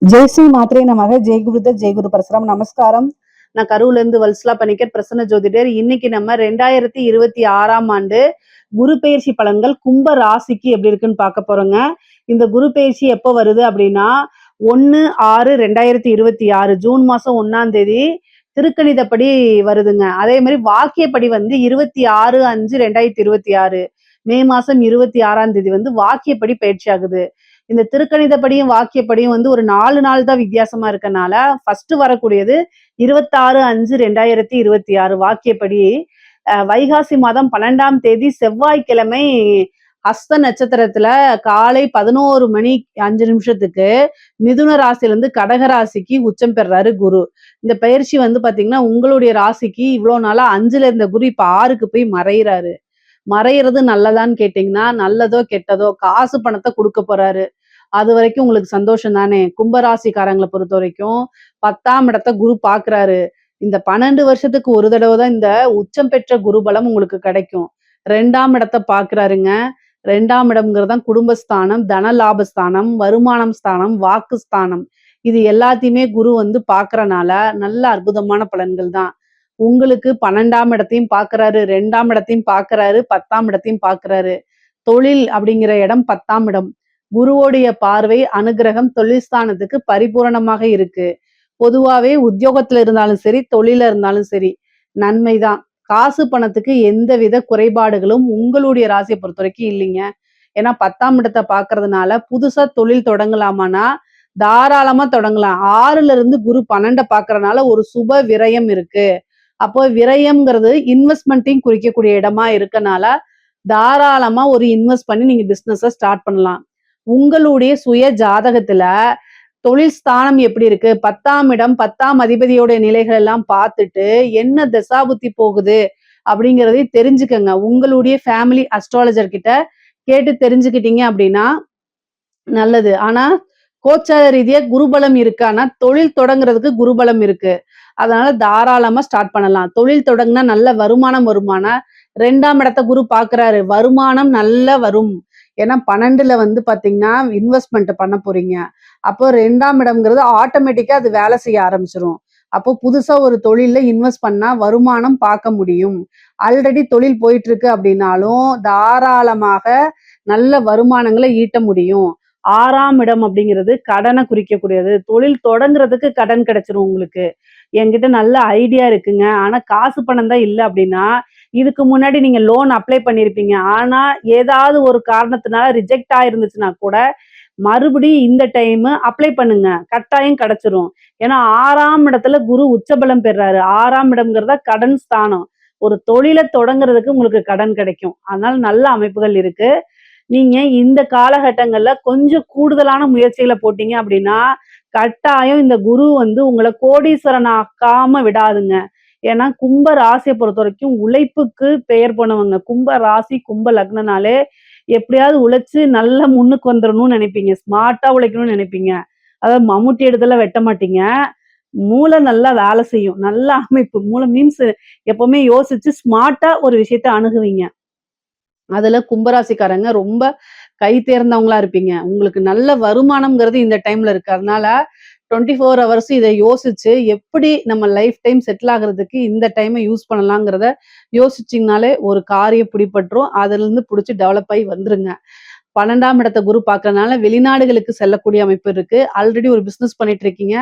ஜெய் ஸ்ரீ மாத்ரே நமக. ஜெய் குருத ஜெய் குரு பரசுராம். நமஸ்காரம். நான் கரூர்ல இருந்து வல்சலா பணிக்கர் பிரசன்ன ஜோதிடர். இன்னைக்கு நம்ம 2026ஆம் ஆண்டு குரு பெயர்ச்சி பலன்கள் கும்ப ராசிக்கு எப்படி இருக்குன்னு பார்க்க போறோங்க. இந்த குரு பெயர்ச்சி எப்போ வருது அப்படின்னா 1/6/2026 ஜூன் மாசம் 1ஆம் தேதி திருக்கணிதப்படி வருதுங்க. அதே மாதிரி வாக்கியப்படி 26/5/2026 மே மாசம் 26ஆம் தேதி வாக்கியப்படி பயிற்சி ஆகுது. இந்த திருக்கணிதப்படியும் வாக்கியப்படியும் ஒரு 4 நாள் தான் வித்தியாசமா இருக்கனால ஃபர்ஸ்ட் வரக்கூடியது 26/5/2026 வாக்கியப்படி வைகாசி மாதம் 12ஆம் தேதி செவ்வாய்க்கிழமை ஹஸ்த நட்சத்திரத்துல காலை 11:05 மிதுன ராசியிலிருந்து கடக ராசிக்கு உச்சம் பெறாரு குரு. இந்த பயிற்சி பாத்தீங்கன்னா உங்களுடைய ராசிக்கு இவ்வளவு நாளா 5ல இருந்த குரு இப்ப 6க்கு போய் மறையிறாரு. மறையிறது நல்லதான்னு கேட்டீங்கன்னா நல்லதோ கெட்டதோ காசு பணத்தை கொடுக்க போறாரு. அது வரைக்கும் உங்களுக்கு சந்தோஷம் தானே. கும்பராசிக்காரங்களை பொறுத்த வரைக்கும் 10ஆம் இடத்தை குரு பாக்குறாரு. இந்த 12 வருஷத்துக்கு ஒரு தடவை தான் இந்த உச்சம் பெற்ற குருபலம் உங்களுக்கு கிடைக்கும். 2ஆம் இடத்தை பாக்குறாருங்க. 2ஆம் இடம்ங்கிறதான் குடும்பஸ்தானம், தன லாபஸ்தானம், வருமானம் ஸ்தானம், வாக்கு ஸ்தானம். இது எல்லாத்தையுமே குரு பாக்குறனால நல்ல அற்புதமான பலன்கள் தான். உங்களுக்கு 12ஆம் இடத்தையும் பாக்குறாரு, 2ஆம் இடத்தையும் பாக்குறாரு, 10ஆம் இடத்தையும் பாக்குறாரு. தொழில் அப்படிங்கிற இடம் 10ஆம் இடம். குருவோடைய பார்வை அனுகிரகம் தொழில் ஸ்தானத்துக்கு பரிபூரணமாக இருக்கு. பொதுவாவே உத்தியோகத்துல இருந்தாலும் சரி, தொழில இருந்தாலும் சரி நன்மைதான். காசு பணத்துக்கு எந்தவித குறைபாடுகளும் உங்களுடைய ராசியை பொறுத்த வரைக்கும் இல்லைங்க. ஏன்னா 10ஆம் இடத்தை பாக்குறதுனால புதுசா தொழில் தொடங்கலாமானா தாராளமா தொடங்கலாம். 6ல இருந்து குரு 12 பாக்குறதுனால ஒரு சுப விரயம் இருக்கு. அப்போ விரயம்ங்கிறது இன்வெஸ்ட்மெண்ட்டையும் குறிக்கக்கூடிய இடமா இருக்கனால தாராளமா ஒரு இன்வெஸ்ட் பண்ணி நீங்க பிசினஸ் ஸ்டார்ட் பண்ணலாம். உங்களுடைய சுய ஜாதகத்துல தொழில் ஸ்தானம் எப்படி இருக்கு, 10ஆம் இடம் 10ஆம் அதிபதியோட நிலைகள் எல்லாம் பார்த்துட்டு என்ன தசாபுத்தி போகுது அப்படிங்கிறதை தெரிஞ்சுக்கங்க. உங்களுடைய ஃபேமிலி அஸ்ட்ராலஜர் கிட்ட கேட்டு தெரிஞ்சுக்கிட்டீங்க அப்படின்னா நல்லது. ஆனா கோச்சார ரீதியா குருபலம் இருக்கு. ஆனா தொழில் தொடங்குறதுக்கு குருபலம் இருக்கு. அதனால தாராளமா ஸ்டார்ட் பண்ணலாம். தொழில் தொடங்கினா நல்ல வருமானம் வருமானா 2ஆம் இடத்தை குரு பாக்குறாரு. வருமானம் நல்ல வரும். ஏன்னா 12ல பாத்தீங்கன்னா இன்வெஸ்ட்மெண்ட் பண்ண போறீங்க. அப்போ 2ஆம் இடம்ங்கிறது ஆட்டோமேட்டிக்கா அது வேலை செய்ய ஆரம்பிச்சிரும். அப்போ புதுசா ஒரு தொழில இன்வெஸ்ட் பண்ணா வருமானம் பார்க்க முடியும். ஆல்ரெடி தொழில் போயிட்டு இருக்கு அப்படின்னாலும் தாராளமாக நல்ல வருமானங்களை ஈட்ட முடியும். 6ஆம் இடம் அப்படிங்கிறது கடனை குறிக்கக்கூடியது. தொழில் தொடங்குறதுக்கு கடன் கிடைச்சிரும் உங்களுக்கு. என்கிட்ட நல்ல ஐடியா இருக்குங்க. ஆனா காசு பணம் தான் இல்லை அப்படின்னா இதுக்கு முன்னாடி நீங்க லோன் அப்ளை பண்ணிருப்பீங்க. ஆனா ஏதாவது ஒரு காரணத்தினால ரிஜெக்ட் ஆயிருந்துச்சுன்னா கூட மறுபடியும் இந்த டைம் அப்ளை பண்ணுங்க. கட்டாயம் கிடைச்சிரும். ஏன்னா 6ஆம் இடத்துல குரு உச்சபலம் பெறாரு. 6ஆம் இடம்ங்கிறதா கடன் ஸ்தானம். ஒரு தொழிலை தொடங்குறதுக்கு உங்களுக்கு கடன் கிடைக்கும். அதனால நல்ல அமைப்புகள் இருக்கு. நீங்க இந்த காலகட்டங்கள்ல கொஞ்சம் கூடுதலான முயற்சிகளை போட்டீங்க அப்படின்னா கட்டாயம் இந்த குரு உங்களை கோடீஸ்வரன் ஆக்காம விடாதுங்க. ஏன்னா கும்ப ராசியை பொறுத்த வரைக்கும் உழைப்புக்கு பெயர் போனவங்க. கும்ப ராசி கும்ப லக்னனாலே எப்படியாவது உழைச்சு நல்ல முன்னுக்கு வந்துடணும்னு நினைப்பீங்க. ஸ்மார்ட்டா உழைக்கணும்னு நினைப்பீங்க. அதாவது மம்முட்டி எடுத்துல வெட்ட மாட்டீங்க. மூளை நல்லா வேலை செய்யும். நல்ல அமைப்பு. மூளை மீன்ஸ் எப்பவுமே யோசிச்சு ஸ்மார்ட்டா ஒரு விஷயத்த அணுகுவீங்க. அதுல கும்பராசிக்காரங்க ரொம்ப கை தேர்ந்தவங்களா இருப்பீங்க. உங்களுக்கு நல்ல வருமானம்ங்கிறது இந்த டைம்ல இருக்கு. அதனால 24 ஹவர்ஸ் இதை யோசிச்சு எப்படி நம்ம லைஃப் டைம் செட்டில் ஆகுறதுக்கு இந்த டைமை யூஸ் பண்ணலாங்கிறத யோசிச்சிங்கனாலே ஒரு காரியம் பிடிபட்டுரும். அதுல இருந்து பிடிச்சி டெவலப் ஆகி வந்துருங்க. 12ஆம் இடத்தை குரு பார்க்கறதுனால வெளிநாடுகளுக்கு செல்லக்கூடிய அமைப்பு இருக்கு. ஆல்ரெடி ஒரு பிசினஸ் பண்ணிட்டு இருக்கீங்க.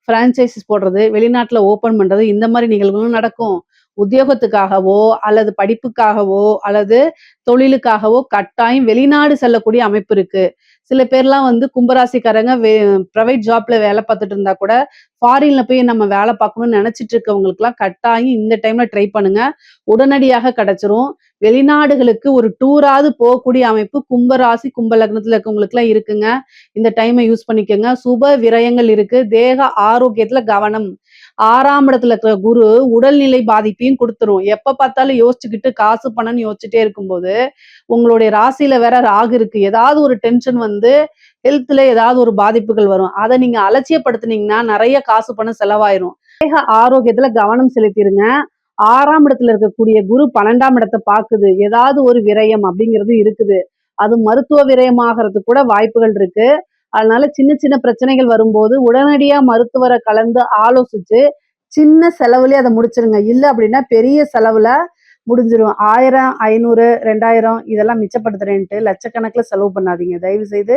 பிரான்சைசிஸ் போடுறது, வெளிநாட்டுல ஓபன் பண்றது இந்த மாதிரி நிகழ்வுகளும் நடக்கும். உத்தியோகத்துக்காகவோ அல்லது படிப்புக்காகவோ அல்லது தொழிலுக்காகவோ கட்டாயம் வெளிநாடு செல்லக்கூடிய அமைப்பு இருக்கு. சில பேர்லாம் கும்பராசிக்காரங்க பிரைவேட் ஜாப்ல வேலை பார்த்துட்டு இருந்தா கூட ஃபாரின்ல போய் நம்ம வேலை பார்க்கணும்னு நினைச்சிட்டு இருக்கவங்களுக்கு எல்லாம் கட்டாயம் இந்த டைம்ல ட்ரை பண்ணுங்க. உடனடியாக கிடைச்சிரும். வெளிநாடுகளுக்கு ஒரு டூராவது போகக்கூடிய அமைப்பு கும்பராசி கும்ப லக்னத்துல இருக்கவங்களுக்கு எல்லாம் இருக்குங்க. இந்த டைமை யூஸ் பண்ணிக்கோங்க. சுப விரயங்கள் இருக்கு. தேக ஆரோக்கியத்துல கவனம். 6ஆம் இடத்துல இருக்கிற குரு உடல்நிலை பாதிப்பையும் கொடுத்துரும். எப்ப பார்த்தாலும் யோசிச்சுக்கிட்டு காசு பணம்னு யோசிச்சுட்டே இருக்கும்போது உங்களுடைய ராசியில வேற ராகு இருக்கு. ஏதாவது ஒரு டென்ஷன் ஹெல்த்ல ஏதாவது ஒரு பாதிப்புகள் வரும். அதை நீங்க அலட்சியப்படுத்துனீங்கன்னா நிறைய காசு பணம் செலவாயிரும். தேக ஆரோக்கியத்துல கவனம் செலுத்திருங்க. 6ஆம் இடத்துல இருக்கக்கூடிய குரு 12ஆம் இடத்தை பாக்குது. ஏதாவது ஒரு விரயம் அப்படிங்கிறது இருக்குது. அது மருத்துவ விரயமாகறதுக்கு கூட வாய்ப்புகள் இருக்கு. அதனால சின்ன சின்ன பிரச்சனைகள் வரும்போது உடனடியா மருத்துவர கலந்து ஆலோசிச்சு, சின்ன செலவுலயே அத முடிச்சிருங்க. இல்ல அப்படின்னா பெரிய செலவுல முடிஞ்சிரும். 1000, 500, 2000 இதெல்லாம் மிச்சப்படுத்துறேன்ட்டு லட்சக்கணக்குல செலவு பண்ணாதீங்க. தயவு செய்து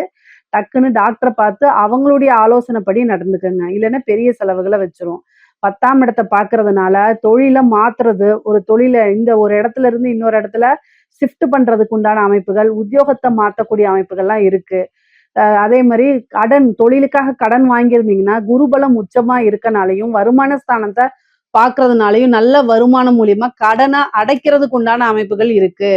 டக்குன்னு டாக்டர பார்த்து அவங்களுடைய ஆலோசனைப்படி நடந்துக்கங்க. இல்லன்னா பெரிய செலவுகள வச்சுரும். 10ஆம் இடத்த பார்க்கறதுனால தொழில மாத்துறது, ஒரு தொழில இந்த ஒரு இடத்துல இருந்து இன்னொரு இடத்துல ஷிஃப்ட் பண்றதுக்கு உண்டான அமைப்புகள், உத்தியோகத்த மாத்தக்கூடிய அமைப்புகள்லாம் இருக்கு. அதே மாரி கடன் தொழிலுக்காக கடன் வாங்கியிருந்தீங்கன்னா, குருபலம் உச்சமா இருக்கனாலயும், வருமான ஸ்தானத்த பார்க்கறதுனாலயும், நல்ல வருமானம் மூலியமா கடன அடைக்கிறதுக்கு உண்டான அமைப்புகள் இருக்கு.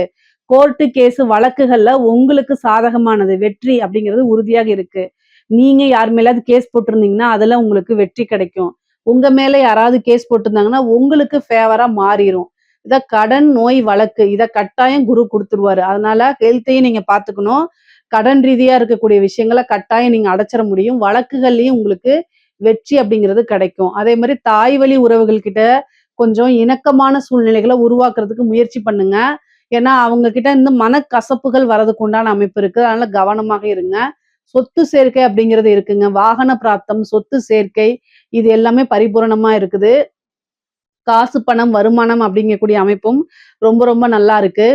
கோர்ட்டு கேஸ் வழக்குகள்ல உங்களுக்கு சாதகமானது, வெற்றி அப்படிங்கிறது உறுதியாக இருக்கு. நீங்க யார் மேலயாவது கேஸ் போட்டிருந்தீங்கன்னா, அதுல உங்களுக்கு வெற்றி கிடைக்கும். உங்க மேல யாராவது கேஸ் போட்டிருந்தாங்கன்னா, உங்களுக்கு ஃபேவரா மாறிரும். இத கடன், நோய், வழக்கு இத கட்டாயம் குரு குடுத்துருவாரு. அதனால ஹெல்த்தையும் நீங்க பார்த்துக்கணும். கடன் ரீதியா இருக்கக்கூடிய விஷயங்கள கட்டாயம் நீங்க அடைச்சிற முடியும். வழக்குகள்லயும் உங்களுக்கு வெற்றி அப்படிங்கிறது கிடைக்கும். அதே மாரி தாய் வழி உறவுகள் கிட்ட கொஞ்சம் இணக்கமான சூழ்நிலைகள உருவாக்குறதுக்கு முயற்சி பண்ணுங்க. ஏன்னா, அவங்க கிட்ட இருந்து மனக்கசப்புகள் வரதுக்கு உண்டான அமைப்பு இருக்கு. அதனால கவனமாக இருங்க. சொத்து சேர்க்கை அப்படிங்கிறது இருக்குங்க. வாகன பிராப்தம், சொத்து சேர்க்கை இது எல்லாமே பரிபூரணமா இருக்குது. காசு, பணம், வருமானம் அப்படிங்கக்கூடிய அமைப்பும் ரொம்ப ரொம்ப நல்லா இருக்கு.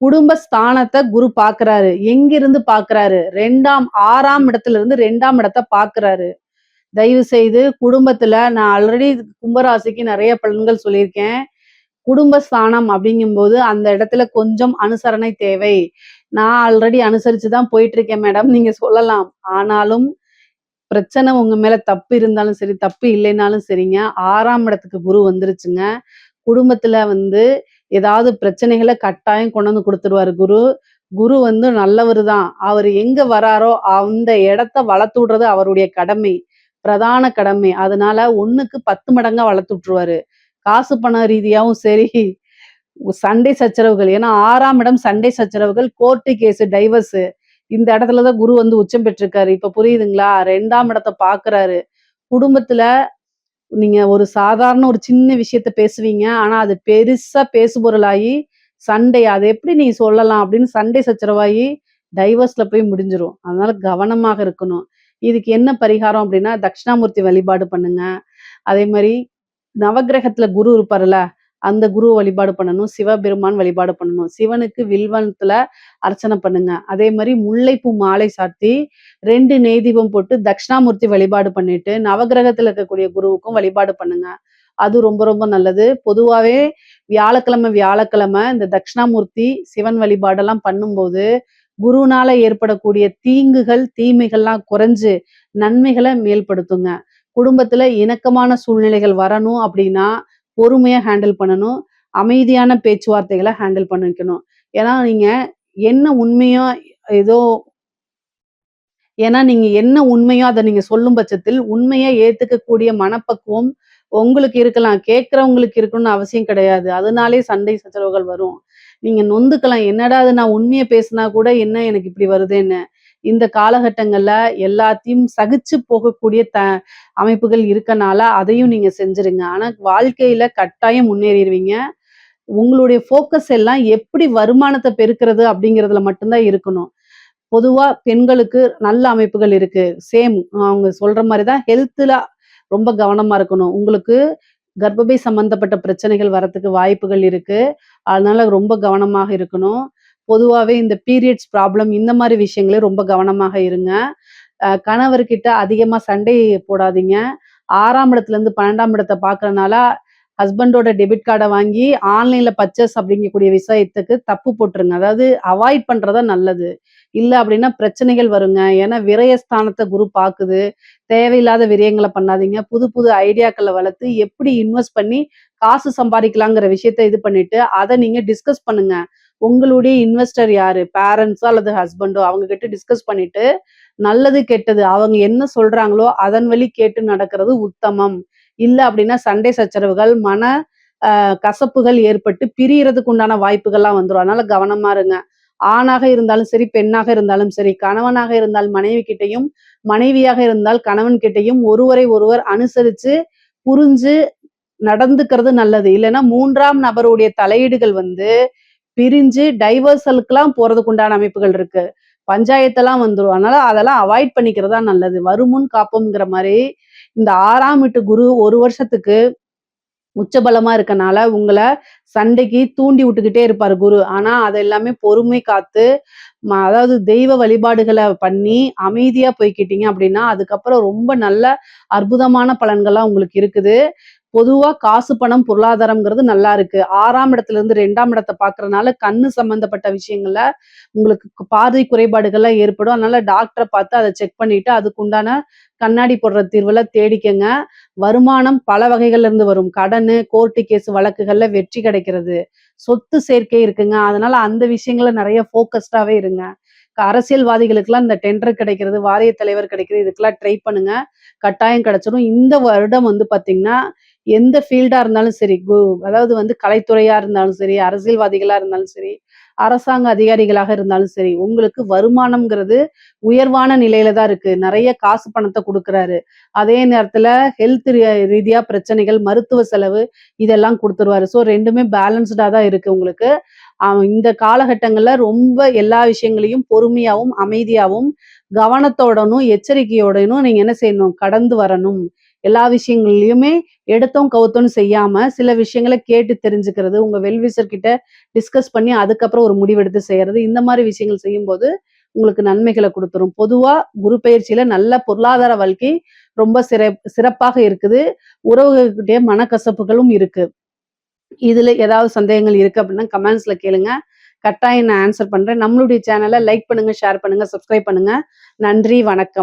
குடும்ப ஸ்தானத்த குரு பார்க்கிறாரு. எங்கிருந்து பார்க்கிறாரு? 6ஆம் இடத்துல இருந்து 2ஆம் இடத்த பார்க்கிறாரு. தயவு செய்து குடும்பத்துல நான் ஆல்ரெடி கும்பராசிக்கு நெறைய பலன்கள் சொல்லியிருக்கேன். குடும்ப ஸ்தானம் அப்படிங்கும்போது அந்த இடத்துல கொஞ்சம் அனுசரணை தேவை. நான் ஆல்ரெடி அனுசரிச்சு தான் போயிட்டு இருக்கேன் மேடம். நீங்க சொல்லலாம். ஆனாலும் பிரச்சனை உங்க மேல தப்பு இருந்தாலும் சரி, தப்பு இல்லைனாலும் சரிங்க. 6ஆம் இடத்துக்கு குரு வந்துருச்சுங்க. குடும்பத்துல வந்து ஏதாவது பிரச்சனைகள கட்டாயம் கொண்டு வந்து குடுத்துருவாரு குரு. குரு வந்து நல்லவரு தான். அவரு எங்க வராரோ, அந்த இடத்த வளர்த்து விடுறது அவருடைய கடமை. பிரதான கடமை. அதனால 1க்கு 10 மடங்கா வளர்த்து விட்டுருவாரு. காசு பணம் ரீதியாவும் சரி, சண்டை சச்சரவுகள். ஏன்னா 6ஆம் இடம் சண்டை சச்சரவுகள், கோர்ட்டு கேஸ், டைவர்ஸு. இந்த இடத்துல தான் குரு வந்து உச்சம் பெற்றிருக்காரு. இப்ப புரியுதுங்களா? 2ஆம் இடத்த பார்க்குறாரு. குடும்பத்துல நீங்க ஒரு சாதாரண ஒரு சின்ன விஷயத்த பேசுவீங்க. ஆனா, அது பெருசா பேசுபொருளாகி, சண்டை அத எப்படி நீ சொல்லலாம்? அப்படின்னு சண்டை சச்சரவாகி, டைவர்ஸ்ல போய் முடிஞ்சிரும். அதனால கவனமாக இருக்கணும். இதுக்கு என்ன பரிகாரம் அப்படின்னா, தட்சிணாமூர்த்தி வழிபாடு பண்ணுங்க. அதே மாரி நவக்கிரகத்துல குரு இருப்பாருல்ல, அந்த குரு வழிபாடு பண்ணணும். சிவபெருமான் வழிபாடு பண்ணணும். சிவனுக்கு வில்வத்துல அர்ச்சனை பண்ணுங்க. அதே மாரி முல்லைப்பூ மாலை சாத்தி 2 நெய் தீபம் போட்டு தட்சிணாமூர்த்தி வழிபாடு பண்ணிட்டு, நவக்கிரகத்துல இருக்கக்கூடிய குருவுக்கும் வழிபாடு பண்ணுங்க. அது ரொம்ப ரொம்ப நல்லது. பொதுவாவே வியாழக்கிழமை இந்த தட்சிணாமூர்த்தி, சிவன் வழிபாடெல்லாம் பண்ணும்போது, குருனால ஏற்படக்கூடிய தீங்குகள், தீமைகள்லாம் குறைஞ்சு நன்மைகள மேல்படுத்துங்க. குடும்பத்துல இணக்கமான சூழ்நிலைகள் வரணும் அப்படின்னா, பொறுமையா ஹேண்டில் பண்ணணும். அமைதியான பேச்சுவார்த்தைகள ஹேண்டில் பண்ணிக்கணும். ஏன்னா, நீங்க என்ன உண்மையோ ஏதோ ஏன்னா நீங்க என்ன உண்மையோ அத நீங்க சொல்லும் பட்சத்தில், உண்மைய ஏத்துக்கக்கூடிய மனப்பக்குவம் உங்களுக்கு இருக்கலாம். கேட்கிறவங்களுக்கு இருக்கணும்னு அவசியம் கிடையாது. அதனாலேயே சண்டை சச்சரவுகள் வரும். நீங்க நொந்துக்கலாம். என்னடா இது நான் உண்மைய பேசினா கூட என்ன எனக்கு இப்படி வருதேன்னு. இந்த காலகட்டங்கள்ல எல்லாத்தையும் சகிச்சு போகக்கூடிய அமைப்புகள் இருக்கனால, அதையும் நீங்க செஞ்சுருங்க. ஆனா வாழ்க்கையில கட்டாயம் முன்னேறிருவீங்க. உங்களுடைய ஃபோக்கஸ் எல்லாம் எப்படி வருமானத்த பெருக்குறது அப்படிங்கிறதுல மட்டும் தான் இருக்கணும். பொதுவா பெண்களுக்கு நல்ல அமைப்புகள் இருக்கு. சேம் அவங்க சொல்ற மாரி தான் ஹெல்த்ல ரொம்ப கவனமா இருக்கணும். உங்களுக்கு கர்ப்பப்பை சம்பந்தப்பட்ட பிரச்சனைகள் வரத்துக்கு வாய்ப்புகள் இருக்கு. அதனால ரொம்ப கவனமாக இருக்கணும். பொதுவாவே இந்த பீரியட்ஸ் ப்ராப்ளம் இந்த மாரி விஷயங்கள ரொம்ப கவனமாக இருங்க. கணவர்கிட்ட அதிகமா சண்டை போடாதீங்க. 6ஆம் இடத்துலருந்து 12ஆம் இடத்த பார்க்கறனால, ஹஸ்பண்டோட டெபிட் கார்ட வாங்கி ஆன்லைன்ல பர்ச்சேஸ் அப்படிங்கக்கூடிய விஷயத்துக்கு தப்பு போட்டுருங்க. அதாவது அவாய்ட் பண்றது தான் நல்லது. இல்ல அப்படின்னா பிரச்சனைகள் வருங்க. ஏன்னா விரயஸ்தானத்த குரு பாக்குது. தேவையில்லாத விரயங்கள பண்ணாதீங்க. புது புது ஐடியாக்கள வளர்த்து எப்படி இன்வெஸ்ட் பண்ணி காசு சம்பாதிக்கலாங்கிற விஷயத்த இது பண்ணிட்டு, அத நீங்க டிஸ்கஸ் பண்ணுங்க. உங்களுடைய இன்வெஸ்டர் யாரு? பேரண்ட்ஸோ அல்லது ஹஸ்பண்டோ அவங்க கிட்ட டிஸ்கஸ் பண்ணிட்டு, நல்லது, கெட்டது அவங்க என்ன சொல்றாங்களோ, அதன் வழி கேட்டு நடக்கிறது உத்தமம். இல்ல அப்படின்னா சண்டை சச்சரவுகள், மன கசப்புகள் ஏற்பட்டு பிரியறதுக்கு உண்டான வாய்ப்புகள்லாம் வந்துரும். அதனால கவனமா இருங்க. ஆணாக இருந்தாலும் சரி, பெண்ணாக இருந்தாலும் சரி, கணவனாக இருந்தால் மனைவி கிட்டயும், மனைவியாக இருந்தால் கணவன் கிட்டயும் ஒருவரை ஒருவர் அனுசரிச்சு, புரிஞ்சு நடந்துக்கிறது நல்லது. இல்லன்னா 3ஆம் நபருடைய தலையீடுகள் வந்து பிரிஞ்சு டைவர்சலுக்குலாம் போறதுக்கு உண்டான அமைப்புகள் இருக்கு. பஞ்சாயத்தெல்லாம் வந்துரும். அதனால அதெல்லாம் அவாய்ட் பண்ணிக்கிறது தான் நல்லது. வருமுன் காப்போம்ங்கிற மாரி, இந்த 6ஆம் வீட்டு குரு 1 வருஷத்துக்கு உச்சபலமா இருக்கனால, உங்கள சண்டைக்கு தூண்டி விட்டுக்கிட்டே இருப்பாரு குரு. ஆனா, அது எல்லாமே பொறுமை காத்து, அதாவது தெய்வ வழிபாடுகள பண்ணி, அமைதியா போய்க்கிட்டீங்க அப்படின்னா, அதுக்கப்புறம் ரொம்ப நல்ல அற்புதமான பலன்கள்லாம் உங்களுக்கு இருக்குது. பொதுவா காசு, பணம், பொருளாதாரம்ங்கிறது நல்லா இருக்கு. 6ஆம் இடத்துல இருந்து 2ஆம் இடத்த பார்க்கறனால, கண்ணு சம்பந்தப்பட்ட விஷயங்கள்ல உங்களுக்கு பார்வை குறைபாடுகள்லாம் ஏற்படும். அதனால டாக்டர பார்த்து அத செக் பண்ணிட்டு, அதுக்குண்டான கண்ணாடி போடுற தீர்வுல தேடிக்கங்க. வருமானம் பல வகைகள்ல இருந்து வரும். கடனு, கோர்ட்டு கேஸ் வழக்குகள்ல வெற்றி கிடைக்கிறது. சொத்து சேர்க்கை இருக்குங்க. அதனால அந்த விஷயங்கள்ல நெறைய ஃபோக்கஸ்டாவே இருங்க. அரசியல்வாதிகளுக்கெல்லாம் இந்த டெண்டர் கிடைக்கிறது, வாரிய தலைவர் கிடைக்கிறது, இதுக்கெல்லாம் ட்ரை பண்ணுங்க. கட்டாயம் கிடைச்சிரும். இந்த வருடம் வந்து பார்த்தீங்கன்னா, எந்த ஃபீல்டா இருந்தாலும் சரி, அதாவது வந்து கலைத்துறையா இருந்தாலும் சரி, அரசியல்வாதிகளா இருந்தாலும் சரி, அரசாங்க அதிகாரிகளாக இருந்தாலும் சரி, உங்களுக்கு வருமானம்ங்கிறது உயர்வான நிலையில தான் இருக்கு. நெறைய காசு பணத்த குடுக்குறாரு. அதே நேரத்துல ஹெல்த் ரீதியா பிரச்சனைகள், மருத்துவ செலவு இதெல்லாம் குடுத்துருவாரு. ஸோ 2மே பேலன்ஸ்டா தான் இருக்கு உங்களுக்கு. இந்த காலகட்டங்கள்ல ரொம்ப எல்லா விஷயங்களையும் பொறுமையாவும், அமைதியாவும், கவனத்தோடனும், எச்சரிக்கையோடனும் நீங்க என்ன செய்யணும்? கடந்து வரணும். எல்லா விஷயங்கள்லயுமே எடுத்தோம், கவுத்தோம்ன்னு செய்யாம, சில விஷயங்கள கேட்டு தெரிஞ்சுக்கிறது, உங்க வெல்விஷர் கிட்ட டிஸ்கஸ் பண்ணி அதுக்கப்புறம் ஒரு முடிவெடுத்து செய்யறது. இந்த மாரி விஷயங்கள் செய்யும்போது, உங்களுக்கு நன்மைகள குடுத்துரும். பொதுவா குரு பெயர்ச்சியில நல்ல பொருளாதார வாழ்க்கை ரொம்ப சிறப்பாக இருக்குது. உறவுகள்கிட்டயே மனக்கசப்புகளும் இருக்கு. இதுல ஏதாவது சந்தேகங்கள் இருக்கு அப்படின்னா கமெண்ட்ஸ்ல கேளுங்க. கட்டாயம் நான் ஆன்சர் பண்றேன். நம்மளுடைய சேனல லைக் பண்ணுங்க, ஷேர் பண்ணுங்க, சப்ஸ்கிரைப் பண்ணுங்க. நன்றி, வணக்கம்.